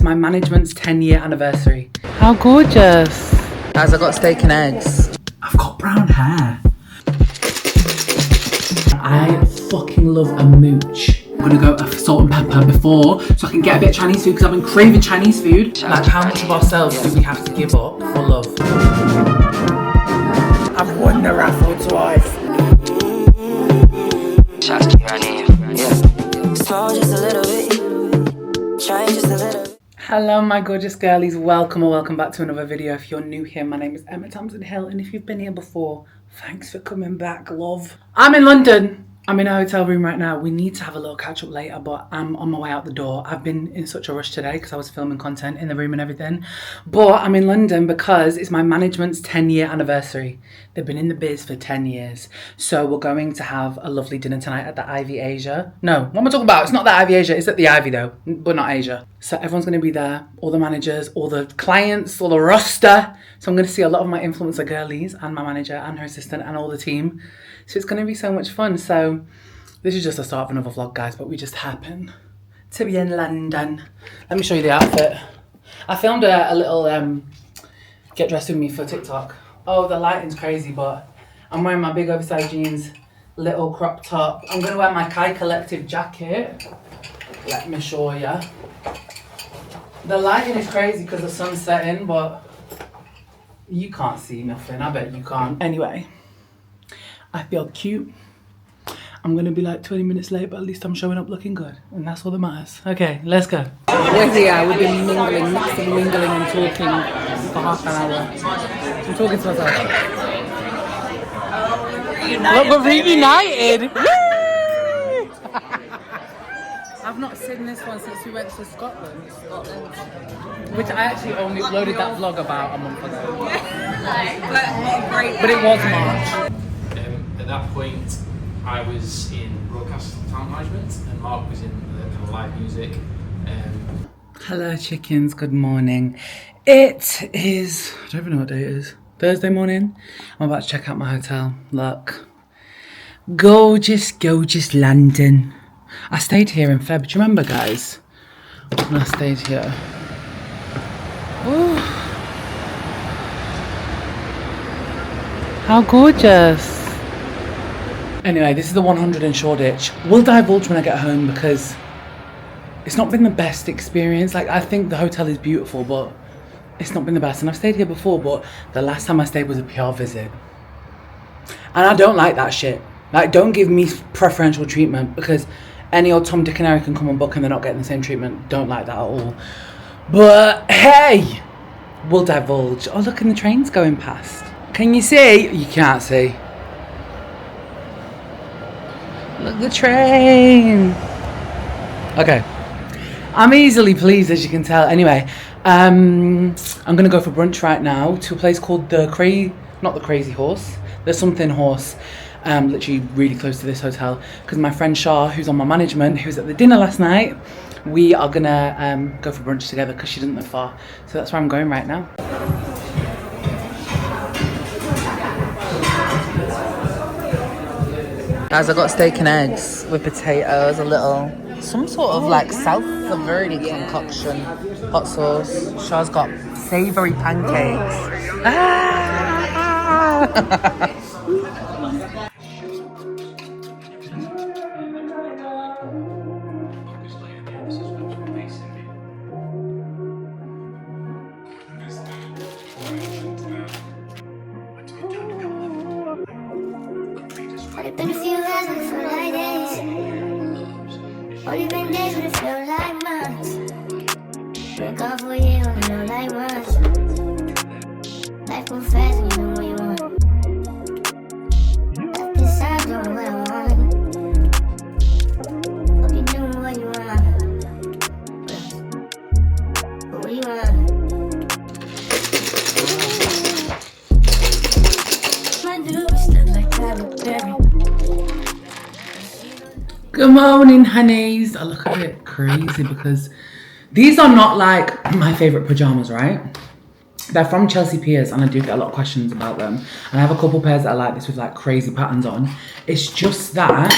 my management's 10-year anniversary. How gorgeous. Guys, I got steak and eggs. I've got brown hair. I fucking love a mooch. I'm gonna go for salt and pepper before, so I can get a bit of Chinese food, because I've been craving Chinese food. Like, how much of ourselves do we have to give up for love? I've won the raffle twice. Hello my gorgeous girlies, welcome or welcome back to another video. If you're new here, my name is emmatamsinhill, and if you've been here before, thanks for coming back, love. I'm in London. I'm in a hotel room right now. We need to have a little catch up later, but I'm on my way out the door. I've been in such a rush today because I was filming content in the room and everything. But I'm in London because it's my management's 10-year anniversary. They've been in the biz for 10 years. So we're going to have a lovely dinner tonight at the Ivy Asia. No, what am I talking about? It's not the Ivy Asia, it's at the Ivy though, but not Asia. So everyone's gonna be there, all the managers, all the clients, all the roster. So I'm gonna see a lot of my influencer girlies and my manager and her assistant and all the team. So it's gonna be so much fun. So this is just the start of another vlog, guys, but we just happen to be in London. Let me show you the outfit. I filmed a little get dressed with me for TikTok. Oh, the lighting's crazy, but I'm wearing my big oversized jeans, little crop top. I'm gonna wear my Kai Collective jacket. Let me show ya. The lighting is crazy because the sun's setting, but you can't see nothing. I bet you can't. Anyway, I feel cute. I'm gonna be like 20 minutes late, but at least I'm showing up looking good, and that's all that matters. Okay, let's go. We're here, we've been mingling, mixing, mingling and talking for half an hour. I'm talking to myself. Look, we're reunited. I've not seen this one since we went to Scotland, which I actually only uploaded that vlog about a month ago. But it was March. At that point, I was in broadcast talent management, and Mark was in the kind of live music. Hello chickens, good morning. It is, I don't even know what day it is, Thursday morning. I'm about to check out my hotel. Look, gorgeous, gorgeous London. I stayed here in Feb, do you remember guys? When I stayed here. Ooh. How gorgeous. Anyway, this is the 100 in Shoreditch. We'll divulge when I get home because it's not been the best experience. Like, I think the hotel is beautiful, but it's not been the best. And I've stayed here before, but the last time I stayed was a PR visit. And I don't like that shit. Like, don't give me preferential treatment because any old Tom, Dick and Harry can come and book and they're not getting the same treatment. Don't like that at all. But hey, we'll divulge. Oh, look, and the train's going past. Can you see? You can't see. Look, the train. Okay. I'm easily pleased, as you can tell. Anyway, I'm going to go for brunch right now to a place called not the Crazy Horse. There's something horse. Literally really close to this hotel, because my friend Shah, who's on my management, who was at the dinner last night, we are gonna go for brunch together because she doesn't live far. So that's where I'm going right now. Guys, I got steak and eggs with potatoes, some sort of like South Verde concoction, hot sauce. Shah's got savoury pancakes. Ah! It's been a few hours, but it feel like days. Only been days, but it feel like months. Been gone for a year, but it feel like months. Life goes fast, and you know what you want. At this time, doing what I want. Hope you're doing what you want. But what do you want? My dudes look like Tyler Perry. Good morning, honeys. I look a bit crazy because these are not like my favorite pajamas, right? They're from Chelsea Piers, and I do get a lot of questions about them. And I have a couple pairs that are like this with like crazy patterns on. It's just that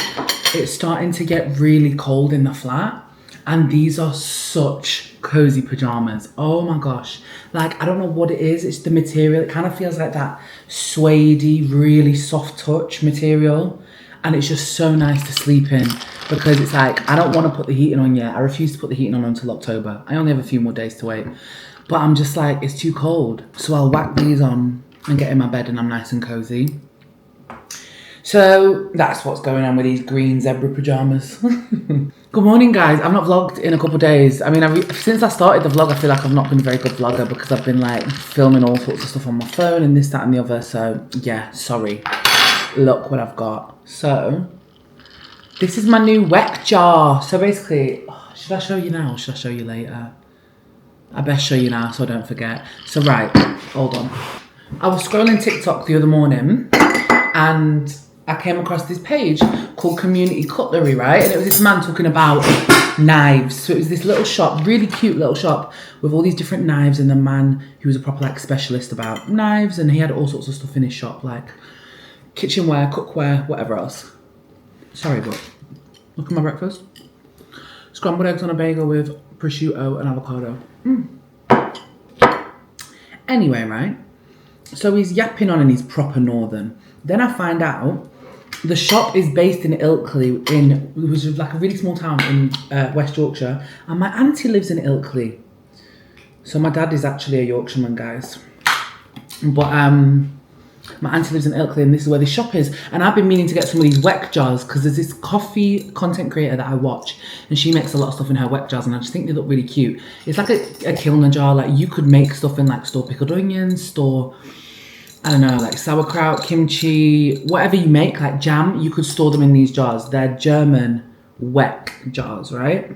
it's starting to get really cold in the flat, And these are such cozy pajamas. Oh my gosh. Like, I don't know what it is. It's the material. It kind of feels like that suede-y, really soft touch material. And it's just so nice to sleep in because it's like, I don't want to put the heating on yet. I refuse to put the heating on until October. I only have a few more days to wait. But I'm just like, it's too cold. So I'll whack these on and get in my bed and I'm nice and cozy. So that's what's going on with these green zebra pajamas. Good morning, guys. I've not vlogged in a couple of days. I mean, since I started the vlog, I feel like I've not been a very good vlogger because I've been like filming all sorts of stuff on my phone and this, that and the other. So yeah, sorry. Look what I've got. So this is my new wet jar. So basically, should I show you now or should I show you later? I best show you now so I don't forget. So right, hold on. I was scrolling TikTok the other morning and I came across this page called Community Cutlery, right? And it was this man talking about knives. So it was this little shop, really cute little shop with all these different knives, and the man who was a proper like specialist about knives, and he had all sorts of stuff in his shop, like kitchenware, cookware, whatever else. Sorry, but look at my breakfast. Scrambled eggs on a bagel with prosciutto and avocado. Anyway, right? So he's yapping on and he's proper northern. Then I find out the shop is based in Ilkley, which is like a really small town in West Yorkshire. And my auntie lives in Ilkley. So my dad is actually a Yorkshireman, guys. But my auntie lives in Ilkley and this is where the shop is. And I've been meaning to get some of these wek jars because there's this coffee content creator that I watch and she makes a lot of stuff in her wek jars and I just think they look really cute. It's like a Kilner jar. Like you could make stuff in, like store pickled onions, store, I don't know, like sauerkraut, kimchi, whatever you make, like jam, you could store them in these jars. They're German wek jars, right?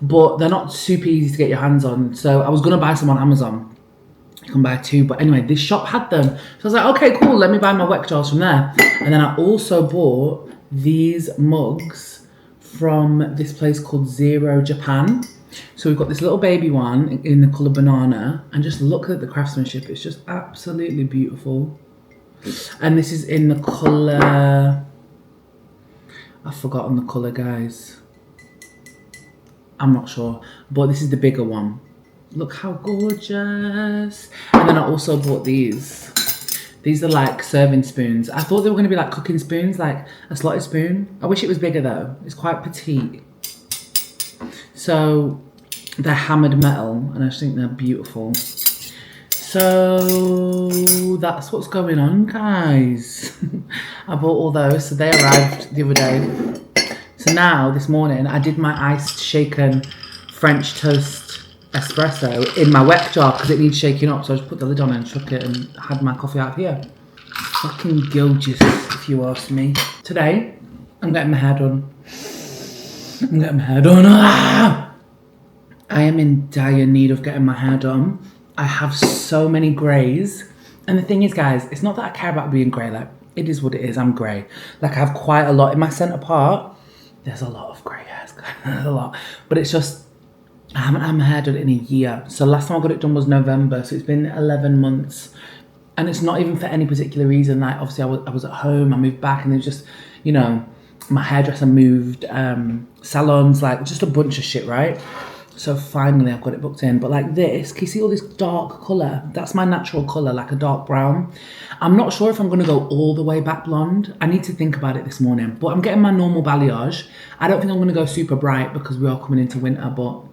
But they're not super easy to get your hands on. So I was gonna buy some on Amazon. You can buy two, but anyway, this shop had them. So I was like, okay, cool, let me buy my wek jars from there. And then I also bought these mugs from this place called Zero Japan. So we've got this little baby one in the colour banana, and just look at the craftsmanship, it's just absolutely beautiful. And this is in the colour, I've forgotten the colour, guys. I'm not sure, but this is the bigger one. Look how gorgeous. And then I also bought these. These are like serving spoons. I thought they were going to be like cooking spoons, like a slotted spoon. I wish it was bigger though. It's quite petite. So they're hammered metal and I just think they're beautiful. So that's what's going on, guys. I bought all those. So they arrived the other day. So now this morning I did my iced shaken French toast espresso in my wek jar because it needs shaking up. So I just put the lid on and shook it and had my coffee out of here. Fucking gorgeous, if you ask me. Today, I'm getting my hair done. Ah! I am in dire need of getting my hair done. I have so many greys. And the thing is, guys, it's not that I care about being grey. Like, it is what it is. I'm grey. Like, I have quite a lot. In my centre part, there's a lot of grey hairs. A lot. But it's just, I haven't had my hair done in a year. So last time I got it done was November. So it's been 11 months. And it's not even for any particular reason. Like, obviously, I was at home. I moved back. And it was just, you know, my hairdresser moved. Salons, like, just a bunch of shit, right? So finally, I've got it booked in. But like this, can you see all this dark colour? That's my natural colour, like a dark brown. I'm not sure if I'm going to go all the way back blonde. I need to think about it this morning. But I'm getting my normal balayage. I don't think I'm going to go super bright because we are coming into winter. But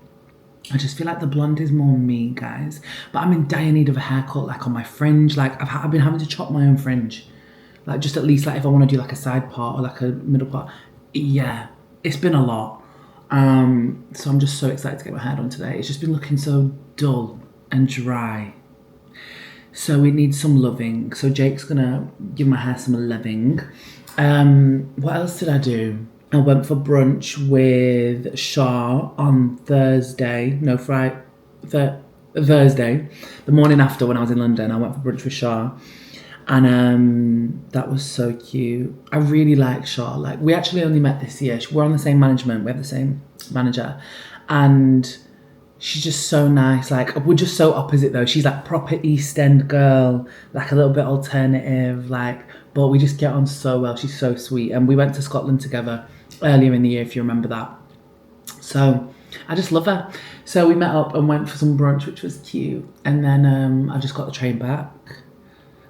I just feel like the blonde is more me, guys. But I'm in dire need of a haircut, like on my fringe. Like I've been having to chop my own fringe. Like just at least like if I want to do like a side part or like a middle part. Yeah, it's been a lot. So I'm just so excited to get my hair done today. It's just been looking so dull and dry. So it needs some loving. So Jake's gonna give my hair some loving. What else did I do? I went for brunch with Shah on Thursday. No, Friday. Thursday. The morning after when I was in London, I went for brunch with Shah. And that was so cute. I really like Shah. Like, we actually only met this year. We're on the same management. We have the same manager. And she's just so nice. Like, we're just so opposite though. She's like proper East End girl, like a little bit alternative, like, but we just get on so well. She's so sweet. And we went to Scotland together earlier in the year, if you remember that. So I just love her. So we met up and went for some brunch, which was cute. And then I just got the train back.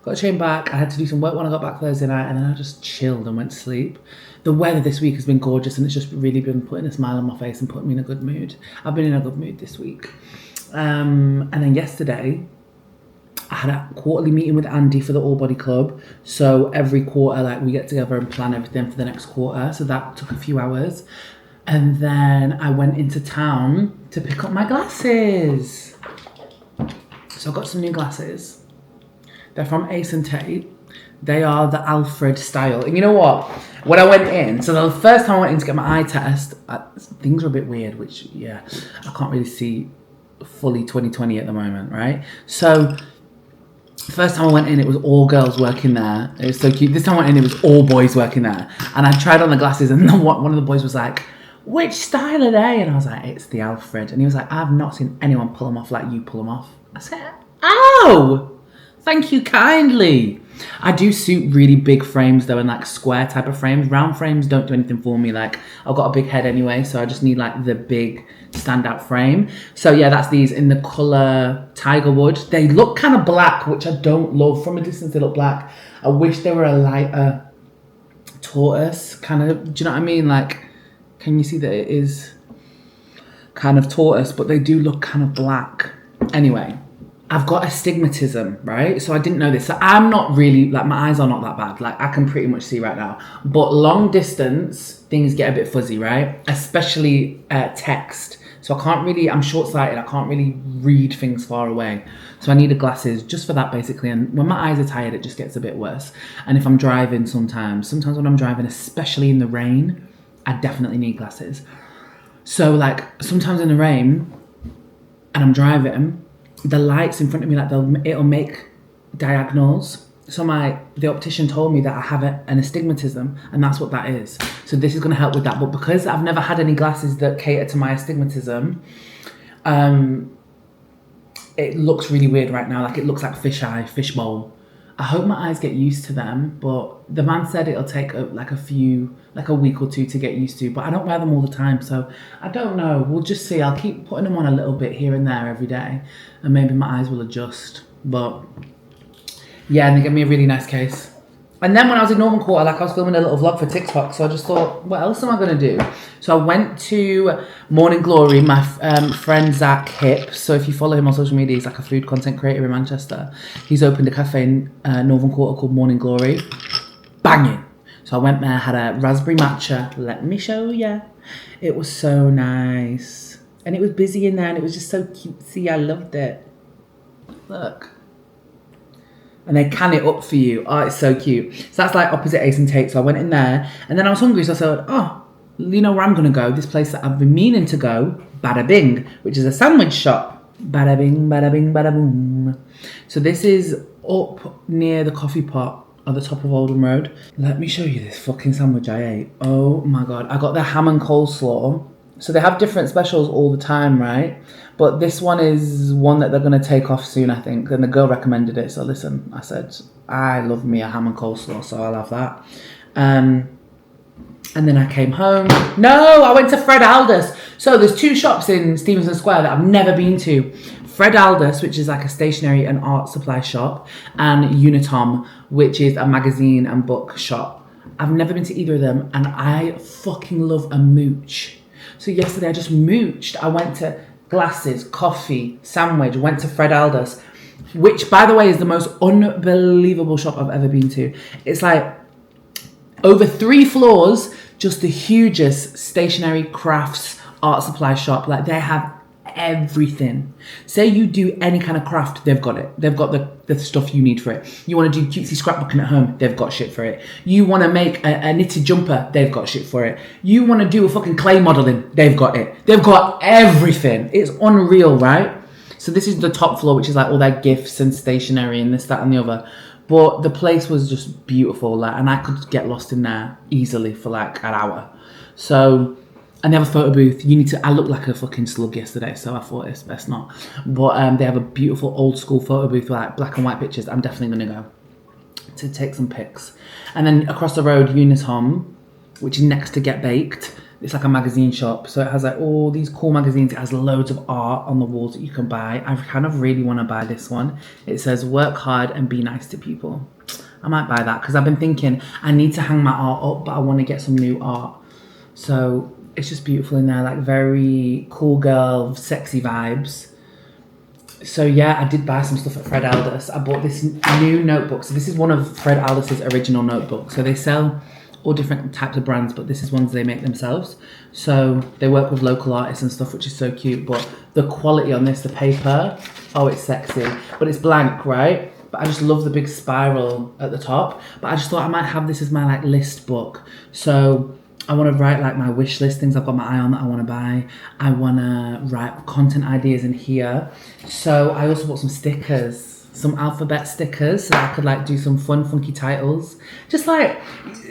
I had to do some work when I got back Thursday night, and then I just chilled and went to sleep. The weather this week has been gorgeous, and it's just really been putting a smile on my face and putting me in a good mood. I've been in a good mood this week. And then yesterday, I had a quarterly meeting with Andy for the Allbody Club. So every quarter, like, we get together and plan everything for the next quarter. So that took a few hours. And then I went into town to pick up my glasses. So I got some new glasses. They're from Ace and Tate. They are the Alfred style. And you know what? When I went in, so the first time I went in to get my eye test, things were a bit weird, which, yeah, I can't really see fully 2020 at the moment, right? So first time I went in, it was all girls working there. It was so cute. This time I went in, it was all boys working there. And I tried on the glasses, and one of the boys was like, which style are they? And I was like, it's the Alfred. And he was like, I've not seen anyone pull them off like you pull them off. I said, oh! Thank you kindly. I do suit really big frames though, and like square type of frames. Round frames don't do anything for me. Like, I've got a big head anyway, so I just need like the big standout frame. So yeah, that's these in the colour Tiger Wood. They look kind of black, which I don't love. From a distance they look black. I wish they were a lighter tortoise kind of, do you know what I mean? Like, can you see that it is kind of tortoise, but they do look kind of black. Anyway, I've got astigmatism, right? So I didn't know this. So I'm not really, like, my eyes are not that bad. Like, I can pretty much see right now. But long distance, things get a bit fuzzy, right? Especially text. So I can't really, I'm short-sighted. I can't really read things far away. So I needed glasses just for that, basically. And when my eyes are tired, it just gets a bit worse. And if I'm driving sometimes when I'm driving, especially in the rain, I definitely need glasses. So, like, sometimes in the rain, and I'm driving, the lights in front of me, like, it'll make diagonals. So the optician told me that I have an astigmatism, and that's what that is. So this is going to help with that. But because I've never had any glasses that cater to my astigmatism, it looks really weird right now. Like, it looks like fishbowl. I hope my eyes get used to them, but the man said it'll take a week or two to get used to, but I don't wear them all the time, so I don't know. We'll just see. I'll keep putting them on a little bit here and there every day, and maybe my eyes will adjust. But yeah, and they gave me a really nice case. And then when I was in Northern Quarter, like, I was filming a little vlog for TikTok, so I just thought, what else am I going to do? So I went to Morning Glory, my friend Zach Hip. So if you follow him on social media, he's like a food content creator in Manchester. He's opened a cafe in Northern Quarter called Morning Glory. Banging. So I went there, had a raspberry matcha. Let me show ya. It was so nice. And it was busy in there, and it was just so cutesy. I loved it. Look. And they can it up for you. Oh, it's so cute. So that's like opposite Ace and Tate. So I went in there, and then I was hungry, so I said, oh, you know where I'm going to go? This place that I've been meaning to go, Bada Bing, which is a sandwich shop. Bada bing, bada bing, bada boom. So this is up near the coffee pot at the top of Oldham Road. Let me show you this fucking sandwich I ate. Oh my God. I got the ham and coleslaw. So they have different specials all the time, right? But this one is one that they're going to take off soon, I think. And the girl recommended it. So listen, I said, I love me a ham and coleslaw, so I'll have that. And then I came home. No, I went to Fred Aldous. So there's two shops in Stevenson Square that I've never been to. Fred Aldous, which is like a stationery and art supply shop, and Unitom, which is a magazine and book shop. I've never been to either of them, and I fucking love a mooch. So yesterday I just mooched. I went to glasses, coffee, sandwich, went to Fred Aldous, which, by the way, is the most unbelievable shop I've ever been to. It's like over 3 floors, just the hugest stationery, crafts, art supply shop. Like, they have everything. Say you do any kind of craft, they've got it. They've got the stuff you need for it. You want to do cutesy scrapbooking at home, they've got shit for it. You want to make a knitted jumper, they've got shit for it. You want to do a fucking clay modelling, they've got it. They've got everything. It's unreal, right? So this is the top floor, which is like all their gifts and stationery and this, that and the other. But the place was just beautiful, like, and I could get lost in there easily for like an hour. So, and they have a photo booth. I looked like a fucking slug yesterday, so I thought it's best not. But they have a beautiful old school photo booth with like black and white pictures. I'm definitely gonna go to take some pics. And then across the road, Unitom, which is next to Get Baked. It's like a magazine shop. So it has like all these cool magazines. It has loads of art on the walls that you can buy. I kind of really want to buy this one. It says work hard and be nice to people. I might buy that because I've been thinking I need to hang my art up, but I want to get some new art. So it's just beautiful in there, like very cool girl, sexy vibes. So yeah, I did buy some stuff at Fred Aldous. I bought this new notebook. So this is one of Fred Aldous' original notebooks. So they sell all different types of brands, but this is ones they make themselves. So they work with local artists and stuff, which is so cute. But the quality on this, the paper, oh, it's sexy. But it's blank, right? But I just love the big spiral at the top. But I just thought I might have this as my like list book. So I want to write like my wish list, things I've got my eye on that I want to buy. I want to write content ideas in here. So I also bought some stickers, some alphabet stickers, so that I could like do some fun, funky titles. Just like,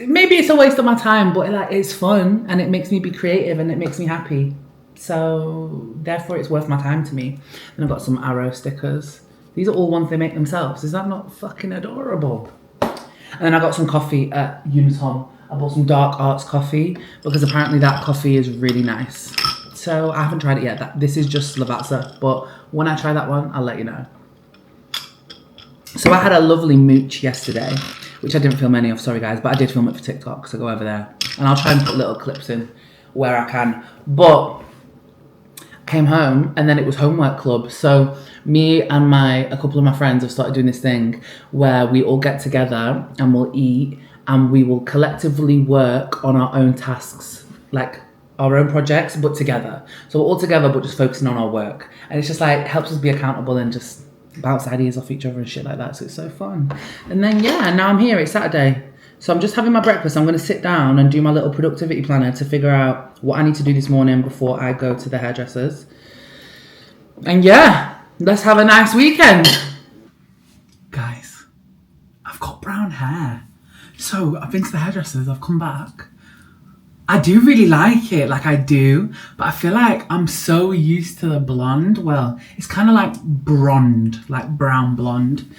maybe it's a waste of my time, but like it's fun and it makes me be creative and it makes me happy. So therefore it's worth my time to me. And I've got some arrow stickers. These are all ones they make themselves. Is that not fucking adorable? And then I got some coffee at Unitom. I bought some Dark Arts coffee because apparently that coffee is really nice. So I haven't tried it yet. This is just Lavazza, but when I try that one, I'll let you know. So I had a lovely mooch yesterday, which I didn't film any of, sorry guys, but I did film it for TikTok, so go over there. And I'll try and put little clips in where I can. But I came home and then it was homework club. So me and a couple of my friends have started doing this thing where we all get together and we'll eat and we will collectively work on our own tasks, like our own projects, but together. So we're all together, but just focusing on our work. And it's just like, helps us be accountable and just bounce ideas off each other and shit like that. So it's so fun. And then, yeah, now I'm here, it's Saturday. So I'm just having my breakfast. I'm gonna sit down and do my little productivity planner to figure out what I need to do this morning before I go to the hairdressers. And yeah, let's have a nice weekend. Guys, I've got brown hair. So I've been to the hairdressers, I've come back. I do really like it, like I do, but I feel like I'm so used to the blonde. Well, it's kind of like blonde, like brown blonde.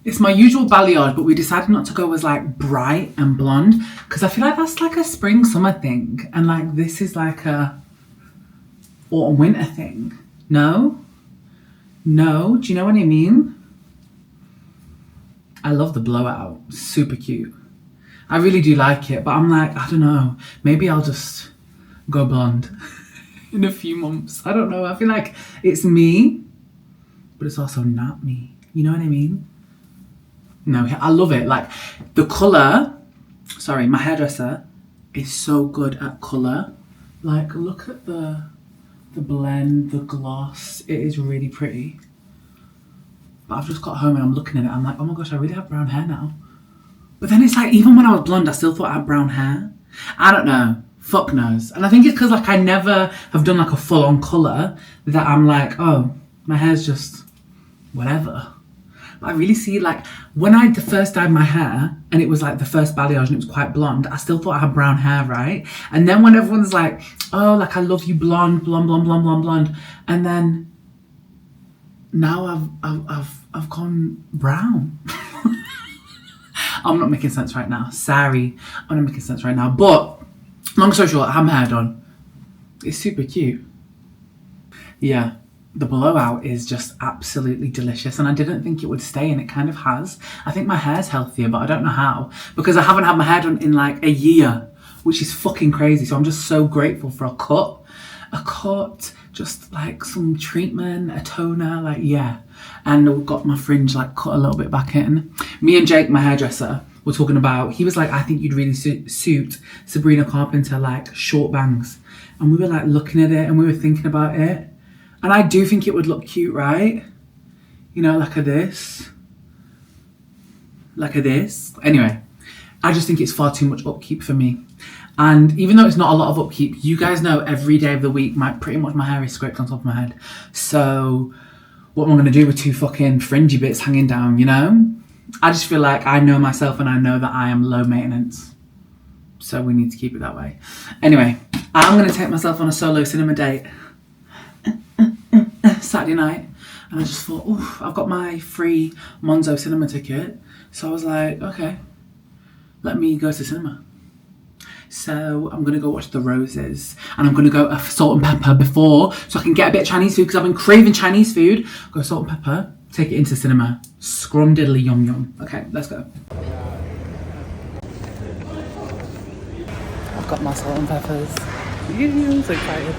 It's my usual balayage, but we decided not to go as like bright and blonde because I feel like that's like a spring summer thing. And like this is like a autumn winter thing. No? No? Do you know what I mean? I love the blowout, super cute. I really do like it, but I'm like, I don't know, maybe I'll just go blonde in a few months. I don't know, I feel like it's me, but it's also not me. You know what I mean? No, I love it. Like the colour, sorry, my hairdresser is so good at colour. Like look at the blend, the gloss, it is really pretty. But I've just got home and I'm looking at it, I'm like, oh my gosh, I really have brown hair now. But then it's like, even when I was blonde, I still thought I had brown hair. I don't know. Fuck knows. And I think it's because like I never have done like a full on colour that I'm like, oh, my hair's just whatever. But I really see like, when I first dyed my hair and it was like the first balayage and it was quite blonde, I still thought I had brown hair, right? And then when everyone's like, oh, like I love you blonde, blonde, blonde, blonde, blonde, blonde. And then now I've gone brown. I'm not making sense right now. Sorry, I'm not making sense right now. But long story short, I have my hair done. It's super cute. Yeah, the blowout is just absolutely delicious. And I didn't think it would stay, and it kind of has. I think my hair's healthier, but I don't know how. Because I haven't had my hair done in like a year, which is fucking crazy. So I'm just so grateful for a cut. A cut, just like some treatment, a toner, like yeah. And I've got my fringe like cut a little bit back in. Me and Jake, my hairdresser, were talking about, he was like, I think you'd really suit Sabrina Carpenter, like short bangs. And we were like looking at it and we were thinking about it. And I do think it would look cute, right? You know, like a this. Like a this. Anyway, I just think it's far too much upkeep for me. And even though it's not a lot of upkeep, you guys know every day of the week, pretty much my hair is scraped on top of my head. So what am I going to do with two fucking fringy bits hanging down, you know? I just feel like I know myself and I know that I am low maintenance. So we need to keep it that way. Anyway, I'm going to take myself on a solo cinema date Saturday night. And I just thought, oh, I've got my free Monzo cinema ticket. So I was like, okay, let me go to cinema. So I'm gonna go watch The Roses, and I'm gonna go Salt and Pepper before, so I can get a bit of Chinese food because I've been craving Chinese food. Go Salt and Pepper, take it into cinema. Scrum diddly yum yum. Okay, let's go. I've got my salt and peppers. I'm so excited.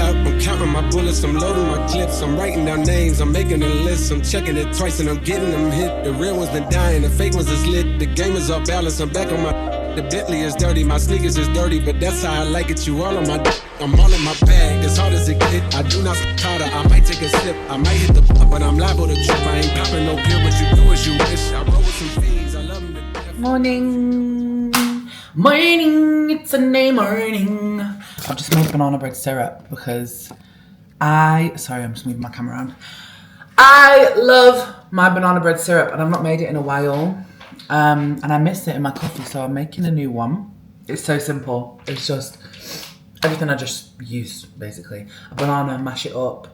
I'm counting my bullets, I'm loading my clips, I'm writing down names, I'm making a list, I'm checking it twice and I'm getting them hit. The real ones been dying, the fake ones is lit, the game is off balance, I'm back on my. The Bentley is dirty, my sneakers is dirty, but that's how I like it, you all on my. I'm all in my bag, as hard as it get, I do not harder, I might take a sip, I might hit the but I'm liable to trip, I ain't popping no pill, but you do as you wish, I roll with some fiends, I love them to death. Morning, it's a day morning. I've just made banana bread syrup because sorry, I'm just moving my camera around. I love my banana bread syrup and I've not made it in a while. And I missed it in my coffee, so I'm making a new one. It's so simple. It's just everything I just used, basically. A banana, mash it up,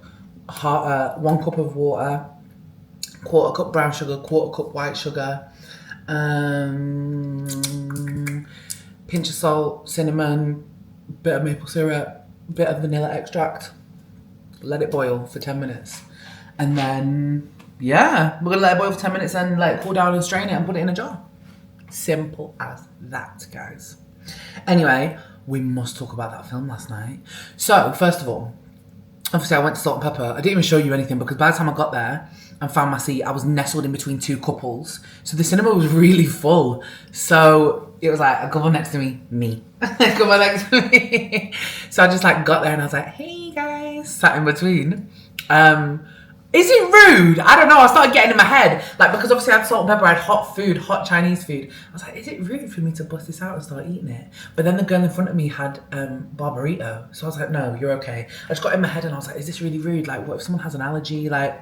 1 cup of water, 1/4 cup brown sugar, 1/4 cup white sugar, pinch of salt, cinnamon, bit of maple syrup, bit of vanilla extract. Let it boil for 10 minutes. And then, yeah, we're gonna let it boil for 10 minutes and let it cool down and strain it and put it in a jar. Simple as that, guys. Anyway, we must talk about that film last night. So, first of all, obviously I went to Salt and Pepper. I didn't even show you anything because by the time I got there and found my seat, I was nestled in between 2 couples. So the cinema was really full. So it was like a couple next to me. A couple next to me. So I just like got there and I was like, hey guys, sat in between. Is it rude? I don't know. I started getting in my head. Like, because obviously I had Salt and Pepper, I had hot food, hot Chinese food. I was like, is it rude for me to bust this out and start eating it? But then the girl in front of me had barbarito. So I was like, no, you're okay. I just got in my head and I was like, is this really rude? Like, what if someone has an allergy? Like,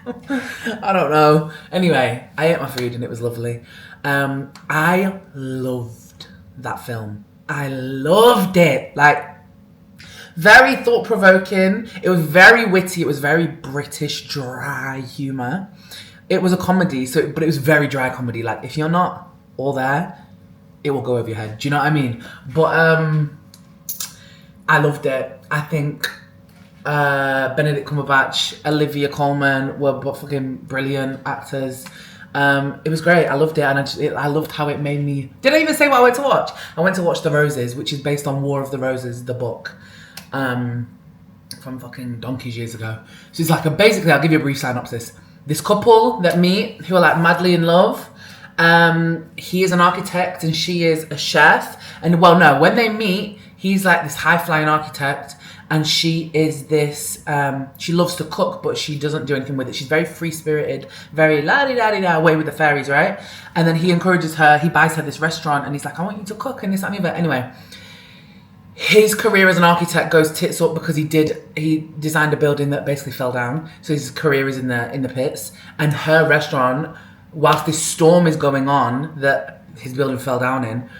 I don't know. Anyway, I ate my food and it was lovely. I loved that film. I loved it. Like, very thought-provoking. It was very witty. It was very British, dry humour. It was a comedy, but it was very dry comedy. Like, if you're not all there, it will go over your head. Do you know what I mean? But I loved it. I think Benedict Cumberbatch, Olivia Colman were fucking brilliant actors. It was great. I loved it, and I loved how it made me. Did I even say what I went to watch? I went to watch The Roses, which is based on War of the Roses, the book. From fucking donkeys years ago. So it's like basically, I'll give you a brief synopsis. This couple that meet, who are like madly in love, he is an architect and she is a chef. And well, no, when they meet, he's like this high-flying architect and she is this, she loves to cook, but she doesn't do anything with it. She's very free-spirited, very la-di-da-di-da, away with the fairies, right? And then he encourages her, he buys her this restaurant and he's like, I want you to cook and this, that, and the other. Anyway, his career as an architect goes tits up because he designed a building that basically fell down. So his career is in the pits. And her restaurant, whilst this storm is going on that his building fell down in,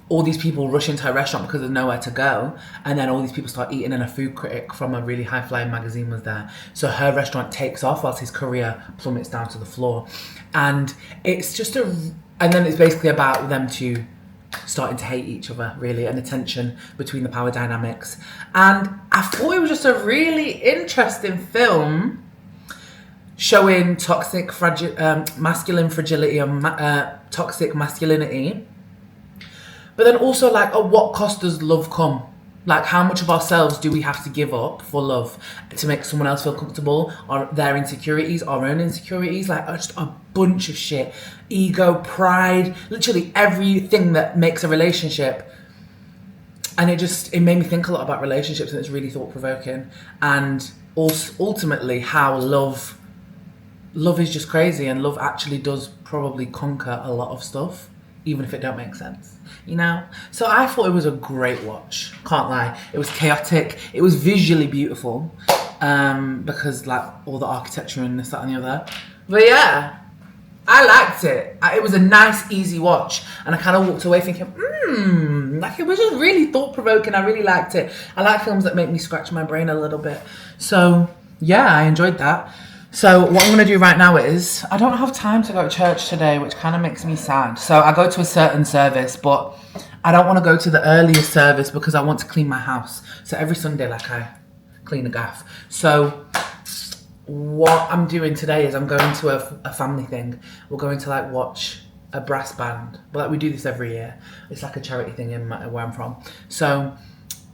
all these people rush into her restaurant because there's nowhere to go. And then all these people start eating and a food critic from a really high-flying magazine was there. So her restaurant takes off whilst his career plummets down to the floor. And it's just and then it's basically about them two starting to hate each other, really, and the tension between the power dynamics. And I thought it was just a really interesting film showing toxic masculine fragility and toxic masculinity, but then also like, at what cost does love come? Like, how much of ourselves do we have to give up for love to make someone else feel comfortable, or their insecurities, our own insecurities, like just a bunch of shit. Ego, pride, literally everything that makes a relationship. And it made me think a lot about relationships, and it's really thought-provoking. And also, ultimately, how love is just crazy, and love actually does probably conquer a lot of stuff, even if it don't make sense, you know? So I thought it was a great watch, can't lie. It was chaotic, it was visually beautiful, because like all the architecture and this, that and the other. But yeah, I liked it. It was a nice, easy watch, and I kind of walked away thinking, like, it was just really thought-provoking. I really liked it. I like films that make me scratch my brain a little bit. So yeah, I enjoyed that. So what I'm going to do right now is, I don't have time to go to church today, which kind of makes me sad. So I go to a certain service, but I don't want to go to the earliest service because I want to clean my house. So every Sunday, like, I clean a gaff. So what I'm doing today is I'm going to a family thing. We're going to like watch a brass band. But like, we do this every year. It's like a charity thing in where I'm from. So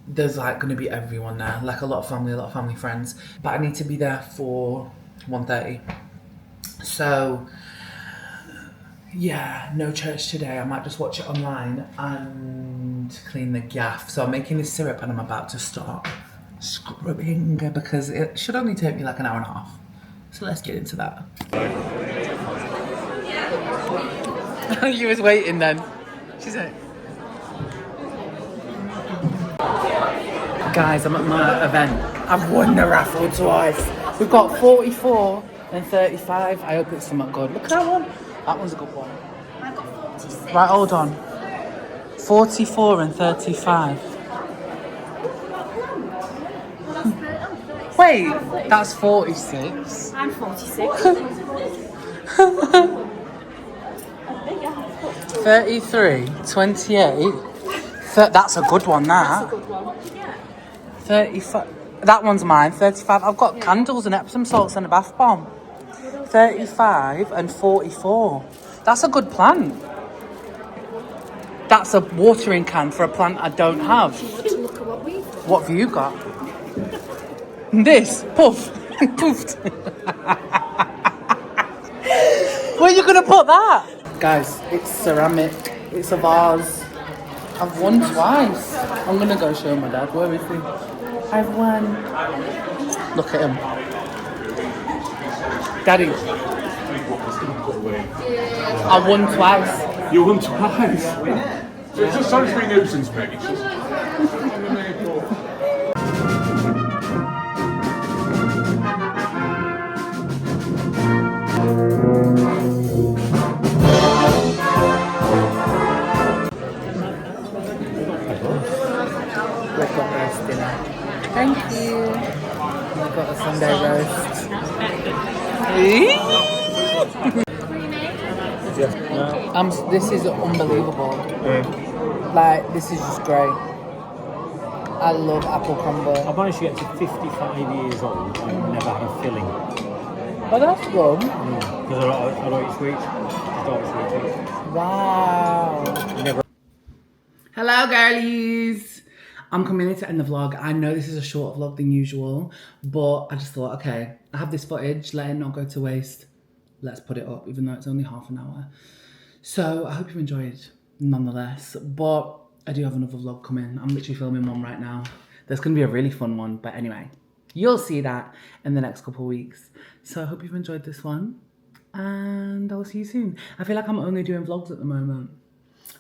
there's like going to be everyone there, like a lot of family friends. But I need to be there for 1:30. So yeah, no church today. I might just watch it online and clean the gaff. So I'm making this syrup and I'm about to start scrubbing because it should only take me like an hour and a half. So let's get into that. You was waiting then. She's like, guys, I'm at my event. I've won the raffle twice. We've got 44 and 35. I hope it's something good. Look at that one. That one's a good one. I got 46. Right, hold on. 44 and 35. Wait, that's 46. I'm 46. 33, 28. That's a good one, that. That's a good one. Yeah. 35. That one's mine. 35. I've got candles and Epsom salts and a bath bomb. 35 and 44. That's a good plant. That's a watering can for a plant I don't have. Look at what we've got. What have you got? This. Puff. Poofed. Where are you going to put that? Guys, it's ceramic. It's a vase. I've won twice. I'm going to go show my dad. Where is he? I've won. Look at him. Daddy. I won twice. You won twice. So it's just sorry for nuisance, Meg. It's just... We've got roast dinner. Thank you. We've got a Sunday roast. This is unbelievable. Like, this is just great. I love apple crumble. I've managed to get to 55 years old and never had a filling. Oh, that's good. Because I don't eat sweets. I don't eat sweets. Wow. Never. Hello, girlies. I'm coming here to end the vlog. I know this is a shorter vlog than usual, but I just thought, okay, I have this footage, let it not go to waste. Let's put it up, even though it's only half an hour. So I hope you've enjoyed nonetheless, but I do have another vlog coming. I'm literally filming one right now. There's gonna be a really fun one, but anyway, you'll see that in the next couple of weeks. So I hope you've enjoyed this one and I'll see you soon. I feel like I'm only doing vlogs at the moment.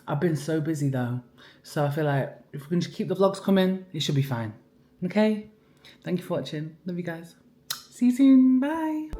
I've been so busy though. So I feel like if we can just keep the vlogs coming, it should be fine. Okay? Thank you for watching. Love you guys. See you soon. Bye.